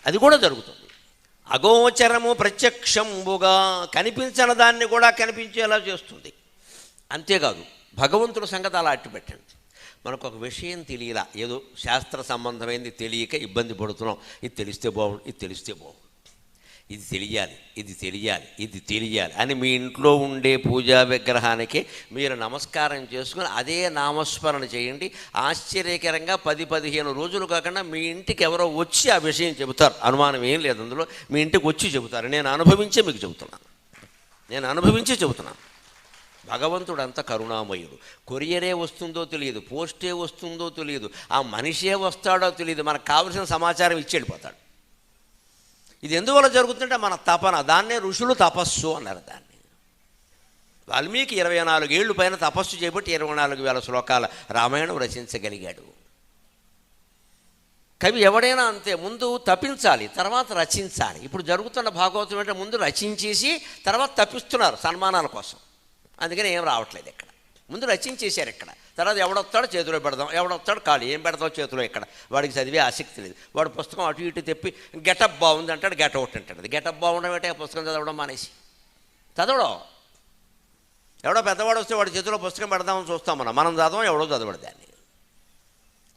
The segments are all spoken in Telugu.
అది కూడా జరుగుతుంది. అగోచరము ప్రత్యక్షంబుగా, కనిపించని దాన్ని కూడా కనిపించేలా చేస్తుంది. అంతేకాదు భగవంతుడి సంగతి అలా అట్టు పెట్టండి. మనకు ఒక విషయం తెలియలా, ఏదో శాస్త్ర సంబంధమైనది తెలియక ఇబ్బంది పడుతున్నాం. ఇది తెలిస్తే బాగుండు, ఇది తెలిస్తే బాగుండు, ఇది తెలియాలి, ఇది తెలియాలి, ఇది తెలియాలి అని మీ ఇంట్లో ఉండే పూజా విగ్రహానికి మీరు నమస్కారం చేసుకుని అదే నామస్మరణ చేయండి. ఆశ్చర్యకరంగా 10-15 రోజులు కాకుండా మీ ఇంటికి ఎవరో వచ్చి ఆ విషయం చెబుతారు. అనుమానం ఏం లేదు అందులో. మీ ఇంటికి వచ్చి చెబుతారు. నేను అనుభవించే మీకు చెబుతున్నాను, నేను అనుభవించి చెబుతున్నాను. భగవంతుడు అంత కరుణామయుడు. కొరియరే వస్తుందో తెలియదు, పోస్టే వస్తుందో తెలియదు, ఆ మనిషే వస్తాడో తెలియదు, మనకు కావలసిన సమాచారం ఇచ్చి వెళ్ళిపోతాడు. ఇది ఎందువల్ల జరుగుతుందంటే మన తపన. దాన్నే ఋషులు తపస్సు అన్నారు. దాన్ని వాల్మీకి 24 ఏళ్ళు పైన తపస్సు చేయబట్టి 24,000 శ్లోకాల రామాయణం రచించగలిగాడు. కవి ఎవడైనా అంతే, ముందు తపించాలి, తర్వాత రచించాలి. ఇప్పుడు జరుగుతున్న భాగవతం అంటే ముందు రచించేసి తర్వాత తపిస్తున్నారు సన్మానాల కోసం. అందుకని ఏం రావట్లేదు ఇక్కడ. ముందు రచించేశారు ఇక్కడ, తర్వాత ఎవడొస్తాడో చేతిలో పెడదాం, ఎవడొస్తాడో ఖాళీ, ఏం పెడతావు చేతిలో ఇక్కడ. వాడికి చదివే ఆసక్తి లేదు. వాడు పుస్తకం అటు ఇటు తెప్పి గెటప్ బాగుంది అంటాడు, గెటౌట్ అంటాడు. అది గెటప్ బాగుండడం అంటే పుస్తకం చదవడం మానేసి చదవడం. ఎవడో పెద్దవాడు వస్తే వాడి చేతిలో పుస్తకం పెడదామని చూస్తాం మనం చదవం, ఎవడో చదవడు దాన్ని.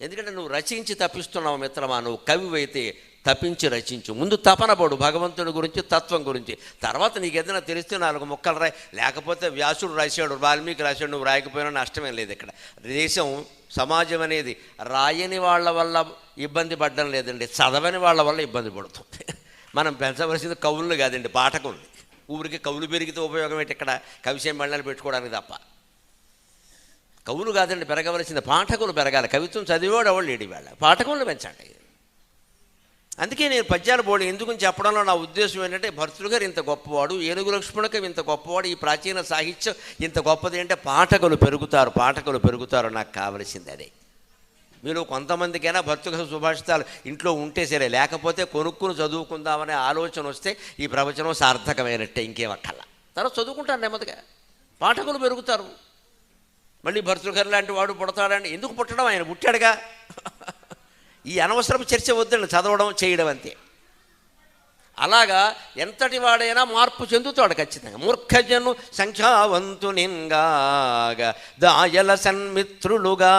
ఎందుకంటే నువ్వు రచించి తప్పిస్తున్నావు మిత్రమా. నువ్వు కవి అయితే తప్పించి రచించు. ముందు తపన పడు భగవంతుడి గురించి, తత్వం గురించి. తర్వాత నీకు ఏదైనా తెలిస్తే 4 ముక్కలు రాయి. లేకపోతే వ్యాసుడు రాశాడు, వాల్మీకి రాశాడు, నువ్వు రాయకపోయినా నష్టమేం లేదు. ఇక్కడ దేశం సమాజం అనేది రాయని వాళ్ళ వల్ల ఇబ్బంది పడడం లేదండి, చదవని వాళ్ళ వల్ల ఇబ్బంది పడుతుంది. మనం పెంచవలసింది కవులు కాదండి, పాఠకులు. ఊరికి కవులు పెరిగితే ఉపయోగం ఏంటి? ఇక్కడ కవిశయం మళ్ళీ పెట్టుకోవడానికి తప్ప. కవులు కాదండి పెరగవలసింది, పాఠకులు పెరగాలి. కవిత్వం చదివేవాడు ఎవరు లేడి వాళ్ళ, పాఠకులను పెంచండి. అందుకే నేను పద్యాలు బోడి ఎందుకు చెప్పడంలో నా ఉద్దేశం ఏంటంటే, భర్తృగారు ఇంత గొప్పవాడు, ఏనుగు లక్ష్మణకవి ఇంత గొప్పవాడు, ఈ ప్రాచీన సాహిత్యం ఇంత గొప్పది అంటే పాఠకులు పెరుగుతారు, పాఠకులు పెరుగుతారు. నాకు కావలసింది అదే. మీరు కొంతమందికైనా భర్తృగారు సుభాషితాలు ఇంట్లో ఉంటే సరే, లేకపోతే కొనుక్కుని చదువుకుందామనే ఆలోచన వస్తే ఈ ప్రవచనం సార్థకమైనట్టే, ఇంకేం అక్కర్లా. తర్వాత చదువుకుంటారు నెమ్మదిగా, పాఠకులు పెరుగుతారు. మళ్ళీ భర్తృగారు లాంటి వాడు పుడతాడని ఎందుకు పుట్టడం? ఆయన పుట్టాడుగా. ఈ అనవసరపు చర్చ వద్దండి, చదవడం చేయడం అంతే. అలాగా ఎంతటి వాడైనా మార్పు చెందుతాడు ఖచ్చితంగా. మూర్ఖజను సంఖ్యావంతునింగాగా దాయల సన్మిత్రులుగా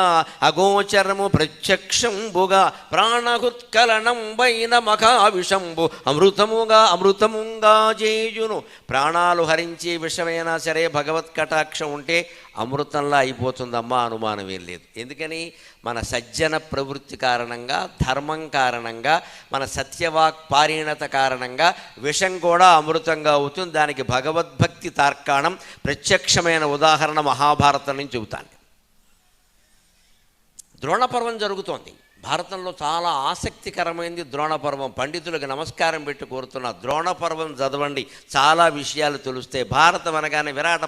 అగోచరము ప్రత్యక్షంబుగా ప్రాణహుత్కలనం వైన మఖావిషంబు అమృతముగా చేయును. ప్రాణాలు హరించి విషమైనా సరే భగవత్ కటాక్షం ఉంటే అమృతంలా అయిపోతుందమ్మా, అనుమానం ఏం లేదు. ఎందుకని? మన సజ్జన ప్రవృత్తి కారణంగా, ధర్మం కారణంగా, మన సత్యవాక్ పారీణత కారణంగా విషం కూడా అమృతంగా అవుతుంది. దానికి భగవద్భక్తి తార్కాణం ప్రత్యక్షమైన ఉదాహరణ మహాభారతం నుంచి చెబుతాను. ద్రోణపర్వం జరుగుతోంది భారతంలో. చాలా ఆసక్తికరమైనది ద్రోణపర్వం. పండితులకు నమస్కారం పెట్టి కోరుతున్నా, ద్రోణపర్వం చదవండి, చాలా విషయాలు తెలుస్తాయి. భారతం అనగానే విరాట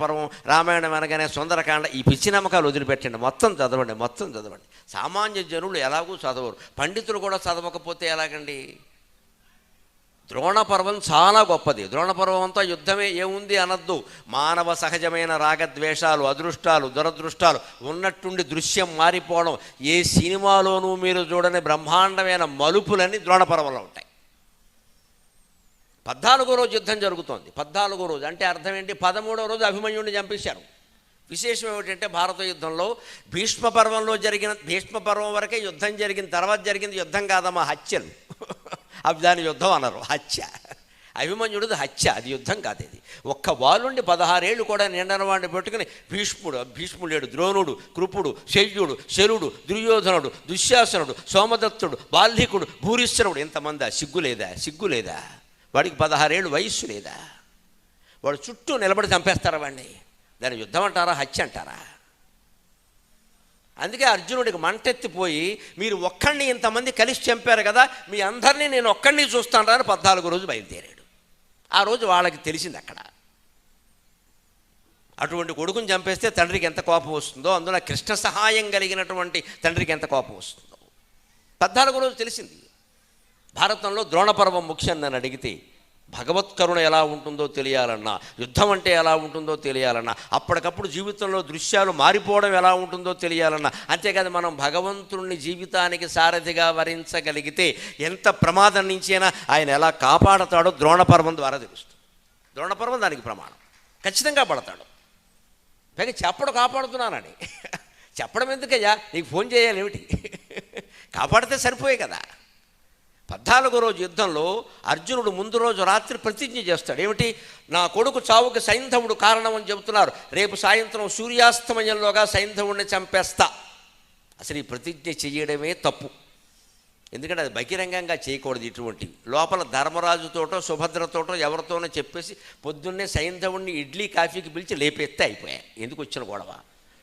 పర్వం, రామాయణం అనగానే సుందరకాండ, ఈ పిచ్చి నమ్మకాలు వదిలిపెట్టండి. మొత్తం చదవండి, మొత్తం చదవండి. సామాన్య జనులు ఎలాగూ చదవరు, పండితులు కూడా చదవకపోతే ఎలాగండి? ద్రోణపర్వం చాలా గొప్పది. ద్రోణపర్వం అంతా యుద్ధమే, ఏముంది అనద్దు. మానవ సహజమైన రాగద్వేషాలు, అదృష్టాలు, దురదృష్టాలు ఉన్నట్టుండి దృశ్యం మారిపోవడం, ఏ సినిమాలోనూ మీరు చూడని బ్రహ్మాండమైన మలుపులన్నీ ద్రోణపర్వంలో ఉంటాయి. 14వ రోజు యుద్ధం జరుగుతోంది. 14వ రోజు అంటే అర్థం ఏంటి? 13వ రోజు అభిమన్యుడిని చంపేశారు. విశేషం ఏమిటంటే, భారత యుద్ధంలో భీష్మ పర్వం వరకే యుద్ధం జరిగిన, తర్వాత జరిగింది యుద్ధం కాదమ్మా, హత్యలు. అవి దాని యుద్ధం అన్నారు, హత్య. అభిమన్యుడిది హత్య, అది యుద్ధం కాదు. ఇది ఒక్క బాలుండి 16 ఏళ్ళు కూడా నిండన వాడిని పెట్టుకుని భీష్ముడు, ద్రోణుడు, కృపుడు, శల్యుడు, శరుడు, దుర్యోధనుడు, దుశ్శాసనుడు, సోమదత్తుడు, బాల్హికుడు, భూరిశ్రవుడు, ఇంతమంది. సిగ్గు లేదా? వాడికి 16 ఏళ్ళు వయస్సు లేదా? వాడు చుట్టూ నిలబడి చంపేస్తారా వాడిని? దాని యుద్ధం అంటారా, హత్య అంటారా? అందుకే అర్జునుడికి మంటెత్తిపోయి, మీరు ఒక్కడిని ఇంతమంది కలిసి చంపారు కదా, మీ అందరినీ నేను ఒక్కడిని చూస్తాను అని 14వ రోజు బయలుదేరాడు. ఆ రోజు వాళ్ళకి తెలిసింది అక్కడ. అటువంటి కొడుకుని చంపేస్తే తండ్రికి ఎంత కోపం వస్తుందో, అందులో కృష్ణ సహాయం కలిగినటువంటి తండ్రికి ఎంత కోపం వస్తుందో 14వ రోజు తెలిసింది. భారతంలో ద్రోణపర్వం ముఖ్యం నన్ను అడిగితే భగవత్ కరుణ ఎలా ఉంటుందో తెలియాలన్నా, యుద్ధం అంటే ఎలా ఉంటుందో తెలియాలన్నా, అప్పటికప్పుడు జీవితంలో దృశ్యాలు మారిపోవడం ఎలా ఉంటుందో తెలియాలన్నా, అంతేకాదు మనం భగవంతుడిని జీవితానికి సారథిగా వరించగలిగితే ఎంత ప్రమాదం నుంచైనా ఆయన ఎలా కాపాడతాడో ద్రోణపర్వం ద్వారా తెలుస్తుంది. ద్రోణపర్వం దానికి ప్రమాణం. ఖచ్చితంగా పడతాడు. పైగా చెప్పడు కాపాడుతున్నానని. చెప్పడం ఎందుకయ్యా, నీకు ఫోన్ చేయాలి ఏమిటి? కాపాడితే సరిపోయే కదా. 14వ రోజు యుద్ధంలో అర్జునుడు ముందు రోజు రాత్రి ప్రతిజ్ఞ చేస్తాడు. ఏమిటి? నా కొడుకు చావుకి సైంధవుడు కారణం అని చెబుతున్నారు. రేపు సాయంత్రం సూర్యాస్తమయంలోగా సైంధవుడిని చంపేస్తా. అసలు ఈ ప్రతిజ్ఞ చేయడమే తప్పు. ఎందుకంటే అది బహిరంగంగా చేయకూడదు. ఇటువంటివి లోపల ధర్మరాజుతోటో సుభద్రతోటో ఎవరితోనో చెప్పేసి పొద్దున్నే సైంధవుడిని ఇడ్లీ కాఫీకి పిలిచి లేపేస్తే అయిపోయాయి. ఎందుకు వచ్చిన గొడవ?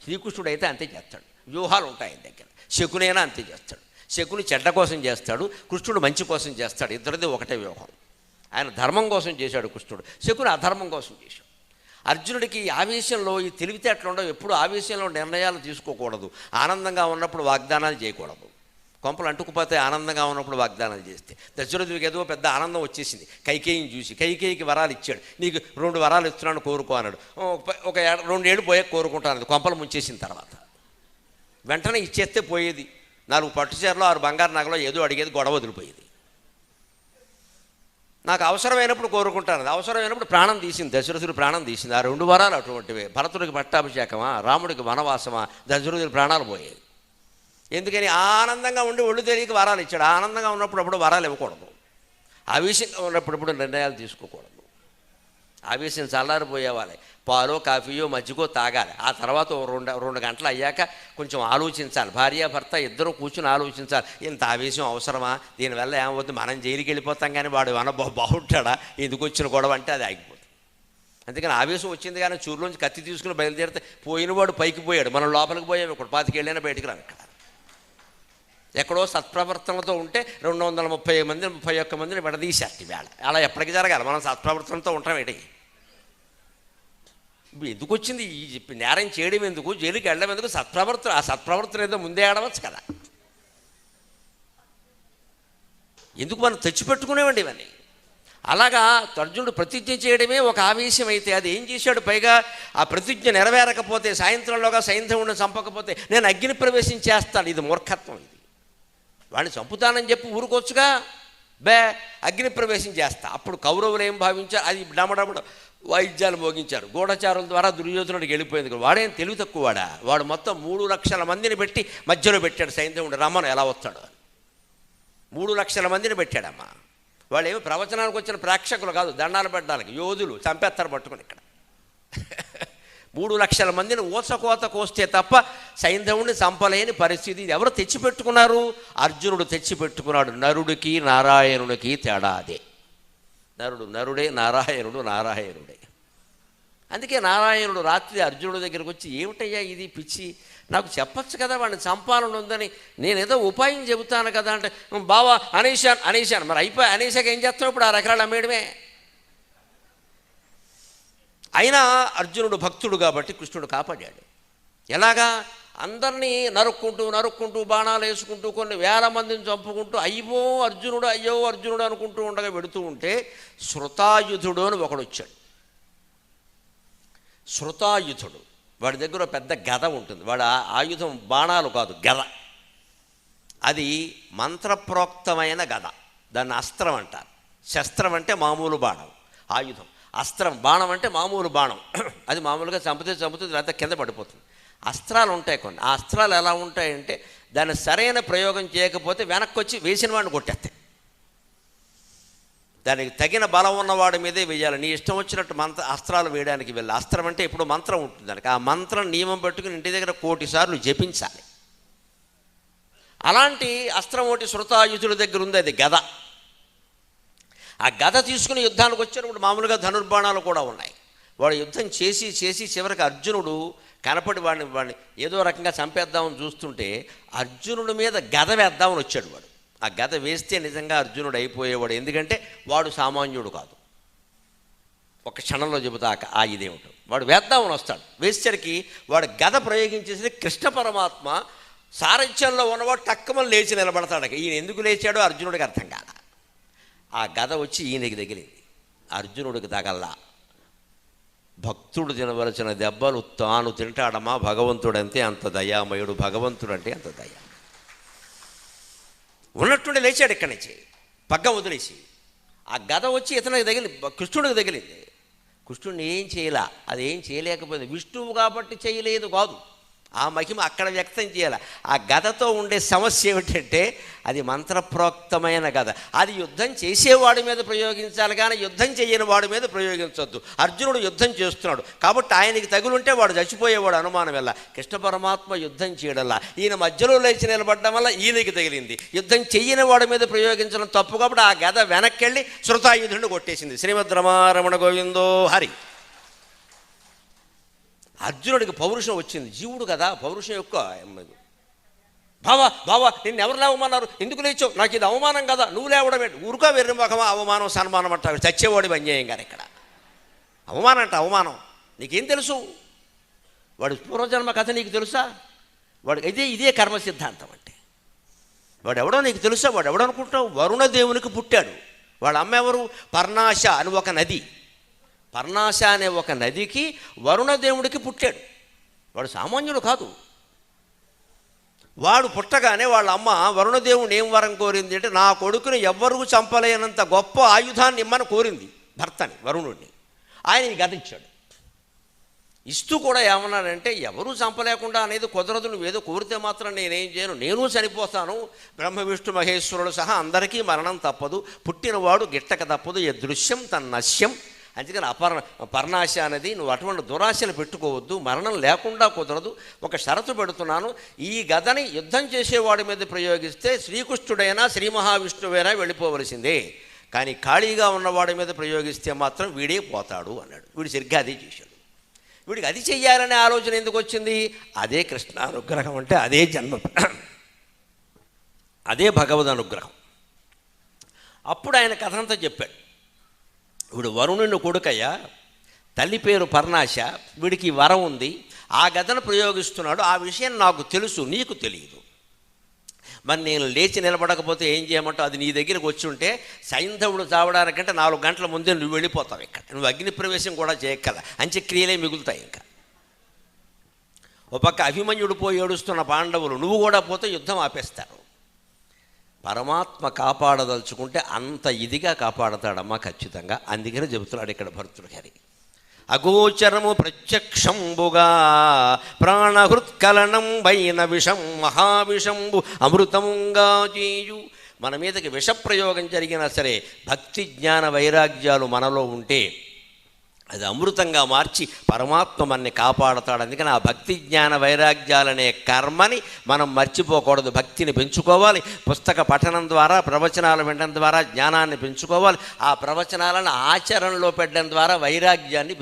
శ్రీకృష్ణుడు అయితే అంతే చేస్తాడు. వ్యూహాలు ఉంటాయి ఆయన దగ్గర. శకునైనా అంతే చేస్తాడు. శకుని చెడ్డ కోసం చేస్తాడు, కృష్ణుడు మంచి కోసం చేస్తాడు. ఇద్దరిది ఒకటే వ్యూహం. ఆయన ధర్మం కోసం చేశాడు కృష్ణుడు, శకుని అధర్మం కోసం చేశాడు. అర్జునుడికి ఆవేశంలో ఈ తెలివితేటలు ఉండవు. ఎప్పుడు ఆవేశంలో నిర్ణయాలు తీసుకోకూడదు. ఆనందంగా ఉన్నప్పుడు వాగ్దానాలు చేయకూడదు. కొంపలు అంటుకుపోతే ఆనందంగా ఉన్నప్పుడు వాగ్దానాలు చేస్తే. దశరథుడికి ఏదో పెద్ద ఆనందం వచ్చేసింది కైకేయిని చూసి. కైకేయికి వరాలు ఇచ్చాడు. నీకు 2 వరాలు ఇస్తున్నాను కోరుకో అన్నాడు. ఒక 2 ఏళ్ళు పోయే కోరుకుంటాను. కొంపలు ముంచేసిన తర్వాత వెంటనే ఇచ్చేస్తే పోయేది. 4 పట్టుచీరలో 6 బంగారు నగలో ఏదో అడిగేది, గొడవ వదిలిపోయేది. నాకు అవసరమైనప్పుడు కోరుకుంటాను. అవసరమైనప్పుడు ప్రాణం తీసింది. దశరథుడి ప్రాణం తీసింది. ఆ 2 వరాలు అటువంటివే. భరతుడికి పట్టాభిషేకమా, రాముడికి వనవాసమా, దశరథుడి ప్రాణాలు పోయాయి. ఎందుకని? ఆనందంగా ఉండి ఒళ్ళు తెలియక వరాలు ఇచ్చాడు. ఆనందంగా ఉన్నప్పుడు అప్పుడు వరాలు ఇవ్వకూడదు. ఆవేశంగా ఉన్నప్పుడు నిర్ణయాలు తీసుకోకూడదు. ఆవేశం చల్లారిపోయేవాళ్ళే. పాలో కాఫీయో మజ్జిగో తాగాలి. ఆ తర్వాత 2 గంటలు అయ్యాక కొంచెం ఆలోచించాలి. భార్యాభర్త ఇద్దరు కూర్చుని ఆలోచించాలి. ఇంత ఆవేశం అవసరమా? దీనివల్ల ఏమవుతుంది? మనం జైలుకి వెళ్ళిపోతాం, కానీ వాడు ఏమన్నా బాగుంటాడా? ఎందుకు వచ్చిన గొడవ అంటే అది ఆగిపోతుంది. అందుకని ఆవేశం వచ్చింది కానీ చూరులోంచి కత్తి తీసుకుని బయలుదేరితే పోయినవాడు పైకి పోయాడు, మనం లోపలికి పోయాము. ఇక్కడ 25 ఏళ్ళైనా బయటికి రాను. ఇక్కడ ఎక్కడో సత్ప్రవర్తనతో ఉంటే 230 మంది 31 మందిని విడదీశారు ఈవేళ. అలా ఎప్పటికీ జరగాలి. మనం సత్ప్రవర్తనతో ఉంటాం. ఏంటి ఎందుకు వచ్చింది ఈ నేరం చేయడం? ఎందుకు జైలుకి వెళ్ళడం? ఎందుకు? సత్ప్రవర్తన. ఆ సత్ప్రవర్తన ఏదో ముందే ఆడవచ్చు కదా. ఎందుకు మనం తెచ్చిపెట్టుకునేవండి ఇవన్నీ? అలాగా అర్జునుడు ప్రతిజ్ఞ చేయడమే ఒక ఆవేశం అయితే అది ఏం చేశాడు? పైగా ఆ ప్రతిజ్ఞ నెరవేరకపోతే, సాయంత్రంలోగా సైంధవుడిని చంపకపోతే నేను అగ్ని ప్రవేశం చేస్తాను. ఇది మూర్ఖత్వం. ఇది వాడిని చంపుతానని చెప్పి ఊరుకోవచ్చుగా. అగ్ని ప్రవేశం చేస్తా. అప్పుడు కౌరవులు ఏం భావించారు? అది డమడమడ వాయిద్యాలు మోగించారు. గూఢచారుల ద్వారా దుర్యోధనుడికి వెళ్ళిపోయింది. వాడేం తెలివి తక్కువ వాడు మొత్తం 3 లక్షల మందిని పెట్టి మధ్యలో పెట్టాడు. సైంధవుడు రమ్మను ఎలా వస్తాడు? 3 లక్షల మందిని పెట్టాడమ్మా. వాళ్ళు ఏమి ప్రవచనానికి వచ్చిన ప్రేక్షకులు కాదు, దండాలు పెట్టడానికి యోధులు. చంపేస్తారు పట్టుకుని. ఇక్కడ 3 లక్షల మందిని ఊచకోత కోస్తే తప్ప సైంధవుడిని చంపలేని పరిస్థితి. ఎవరు తెచ్చిపెట్టుకున్నారు? అర్జునుడు తెచ్చిపెట్టుకున్నాడు. నరుడికి నారాయణుడికి తేడా అదే. నరుడు నరుడే, నారాయణుడు నారాయణుడే. అందుకే నారాయణుడు రాత్రి అర్జునుడి దగ్గరికి వచ్చి, ఏమిటయ్యా ఇది పిచ్చి, నాకు చెప్పచ్చు కదా వాడిని చంపాలని ఉందని, నేనేదో ఉపాయం చెబుతాను కదా అంటే, బావా అనేశాను. మరి అయిపోయి అనేశాక ఏం చేస్తావు? ఇప్పుడు 6 ఎకరాలు అమ్మేయడమే. అయినా అర్జునుడు భక్తుడు కాబట్టి కృష్ణుడు కాపాడాడు. ఎలాగా? అందరినీ నరుక్కుంటూ బాణాలు వేసుకుంటూ కొన్ని వేల మందిని చంపుకుంటూ అయ్యో అర్జునుడు అనుకుంటూ ఉండగా వెడుతూ ఉంటే శృతాయుధుడు అని ఒకడు వచ్చాడు. శృతాయుధుడు, వాడి దగ్గర పెద్ద గద ఉంటుంది. వాడు ఆయుధం బాణాలు కాదు, గద. అది మంత్రప్రోక్తమైన గద. దాన్ని అస్త్రం అంటారు. శస్త్రం అంటే మామూలు బాణం, ఆయుధం. అస్త్రం, బాణం అంటే మామూలు బాణం. అది మామూలుగా చంపుతుంది, లేకపోతే కింద పడిపోతుంది. అస్త్రాలు ఉంటాయి కొన్ని. ఆ అస్త్రాలు ఎలా ఉంటాయంటే దాన్ని సరైన ప్రయోగం చేయకపోతే వెనక్కి వచ్చి వేసిన వాడిని కొట్టేస్తాయి. దానికి తగిన బలం ఉన్నవాడి మీదే వేయాలి. నీ ఇష్టం వచ్చినట్టు అస్త్రాలు వేయడానికి వెళ్ళి. అస్త్రం అంటే ఇప్పుడు మంత్రం ఉంటుంది దానికి. ఆ మంత్రం నియమం పెట్టుకుని ఇంటి దగ్గర 1,000,000 సార్లు జపించాలి. అలాంటి అస్త్రం ఒకటి శృతాయుధుడి దగ్గర ఉంది, అది గద. ఆ గద తీసుకుని యుద్ధానికి వచ్చినప్పుడు మామూలుగా ధనుర్బాణాలు కూడా ఉన్నాయి. వాడు యుద్ధం చేసి చివరికి అర్జునుడు కనపడి వాడిని ఏదో రకంగా చంపేద్దామని చూస్తుంటే అర్జునుడి మీద గద వేద్దామని వచ్చాడు వాడు. ఆ గద వేస్తే నిజంగా అర్జునుడు అయిపోయేవాడు. ఎందుకంటే వాడు సామాన్యుడు కాదు. ఒక క్షణంలో చెబుతాక ఆ ఇదేమిటో వాడు వేద్దామని వస్తాడు. వేసేసరికి వాడు గద ప్రయోగించేసి కృష్ణ పరమాత్మ సారథ్యంలో ఉన్నవాడు టక్కమని లేచి నిలబడతాడు. ఈయన ఎందుకు లేచాడో అర్జునుడికి అర్థం కాల. ఆ గద వచ్చి ఈయనకి తగిలింది. అర్జునుడికి తగల్లా. భక్తుడు తినవలసిన దెబ్బలు తాను తింటాడమ్మా. భగవంతుడంతే అంత దయామయుడు, భగవంతుడంటే అంత దయ. ఉన్నట్టుండి లేచాడు ఇక్కడి నుంచి, పగ్గం వదిలేసి. ఆ గద వచ్చి ఇతనికి కృష్ణుడికి తగిలింది. కృష్ణుడిని ఏం చేయలే, అది ఏం చేయలేకపోయింది. విష్ణువు కాబట్టి చేయలేదు కాదు, ఆ మహిమ అక్కడ వ్యక్తం చేయాలి. ఆ గదతో ఉండే సమస్య ఏమిటంటే అది మంత్రప్రోక్తమైన గద. అది యుద్ధం చేసేవాడి మీద ప్రయోగించాలి కానీ యుద్ధం చేయని వాడి మీద ప్రయోగించవద్దు. అర్జునుడు యుద్ధం చేస్తున్నాడు కాబట్టి ఆయనకి తగులుంటే వాడు చచ్చిపోయేవాడు, అనుమానం వల్ల. కృష్ణ పరమాత్మ యుద్ధం చేయడంలా ఈయన మధ్యలో లేచి నిలబడడం వల్ల ఈయనకి తగిలింది. యుద్ధం చెయ్యని వాడి మీద ప్రయోగించడం తప్పు కాబట్టి ఆ గద వెనక్కి వెళ్ళి శృతాయుధుడిని కొట్టేసింది. శ్రీమద్ రమారమణ గోవిందో హరి. అర్జునుడికి పౌరుషం వచ్చింది, జీవుడు కదా, పౌరుషం ఎక్కువ. బావా నిన్ను ఎవరు లేవమన్నారు, ఎందుకు లేచావు, నాకు ఇది అవమానం కదా, నువ్వు లేవడం ఏంటి, ఊరుకా వెర్రి మొఖమా, అవమానం సన్మానం అంటారు. చచ్చేవాడు అన్యాయం గారు ఇక్కడ. అవమానం అంట అవమానం. నీకేం తెలుసు, వాడు పూర్వజన్మ కథ నీకు తెలుసా? వాడు ఇదే కర్మ సిద్ధాంతం అంటే. వాడు ఎవడో నీకు తెలుసా? వాడు ఎవడనుకుంటావు? వరుణదేవునికి పుట్టాడు. వాళ్ళ అమ్మ ఎవరు? పర్ణాశ అని ఒక నది. పర్ణాశ అనే ఒక నదికి వరుణదేవుడికి పుట్టాడు. వాడు సామాన్యుడు కాదు. వాడు పుట్టగానే వాళ్ళ అమ్మ వరుణదేవుని ఏం వరం కోరింది అంటే, నా కొడుకుని ఎవ్వరూ చంపలేనంత గొప్ప ఆయుధాన్ని ఇమ్మని కోరింది భర్తని, వరుణుడిని. ఆయన గద ఇచ్చాడు. ఇస్తూ కూడా ఏమన్నాడంటే, ఎవరూ చంపలేకుండా అనేది కుదరదు, నువ్వేదో కోరితే మాత్రం నేనేం చేయను, నేను చనిపోతాను, బ్రహ్మ విష్ణు మహేశ్వరుడు సహా అందరికీ మరణం తప్పదు, పుట్టినవాడు గిట్టక తప్పదు, ఏ దృశ్యం తన్నశ్యం. అందుకని పర్ణాశ అనేది నువ్వు అటువంటి దురాశలు పెట్టుకోవద్దు, మరణం లేకుండా కుదరదు. ఒక షరతు పెడుతున్నాను, ఈ గదని యుద్ధం చేసేవాడి మీద ప్రయోగిస్తే శ్రీకృష్ణుడైనా శ్రీ మహావిష్ణువైనా వెళ్ళిపోవలసిందే, కానీ ఖాళీగా ఉన్నవాడి మీద ప్రయోగిస్తే మాత్రం వీడే పోతాడు అన్నాడు. వీడు సరిగ్గా అదే చేశాడు. వీడికి అది చెయ్యాలనే ఆలోచన ఎందుకు వచ్చింది? అదే కృష్ణ అనుగ్రహం అంటే, అదే జన్మ, అదే భగవద్ అనుగ్రహం. అప్పుడు ఆయన కథ అంతా చెప్పాడు. వీడు వరుణుని కొడుకయ్యా, తల్లి పేరు పర్ణాశ, వీడికి వరం ఉంది, ఆ గదను ప్రయోగిస్తున్నాడు, ఆ విషయం నాకు తెలుసు, నీకు తెలియదు. మరి నేను లేచి నిలబడకపోతే ఏం చేయమంటావు? అది నీ దగ్గరికి వచ్చి ఉంటే సైంధవుడు చావడానికంటే 4 గంటల ముందే నువ్వు వెళ్ళిపోతావు. ఇక్కడ నువ్వు అగ్ని ప్రవేశం కూడా చేయక్కల, అంత్యక్రియలే మిగులుతాయి. ఇంకా ఒక పక్క అభిమన్యుడు పోయి ఏడుస్తున్న పాండవులు, నువ్వు కూడా పోతే యుద్ధం ఆపేస్తారు. పరమాత్మ కాపాడదలుచుకుంటే అంత ఇదిగా కాపాడతాడమ్మా ఖచ్చితంగా. అందుకనే చెబుతున్నాడు ఇక్కడ భరతుడు గారి. అగోచరము ప్రత్యక్షంబుగా ప్రాణహృత్కలనం వైన విషం మహావిషంబు అమృతముగా చేయు. మన మీదకి విషప్రయోగం జరిగినా సరే భక్తి జ్ఞాన వైరాగ్యాలు మనలో ఉంటే అది అమృతంగా మార్చి పరమాత్మ మనని కాపాడతాడు. అందుకని ఆ భక్తి జ్ఞాన వైరాగ్యాలనే కర్మని మనం మర్చిపోకూడదు. భక్తిని పెంచుకోవాలి. పుస్తక పఠనం ద్వారా, ప్రవచనాలు వినడం ద్వారా జ్ఞానాన్ని పెంచుకోవాలి. ఆ ప్రవచనాలను ఆచరణలో పెట్టడం ద్వారా వైరాగ్యాన్ని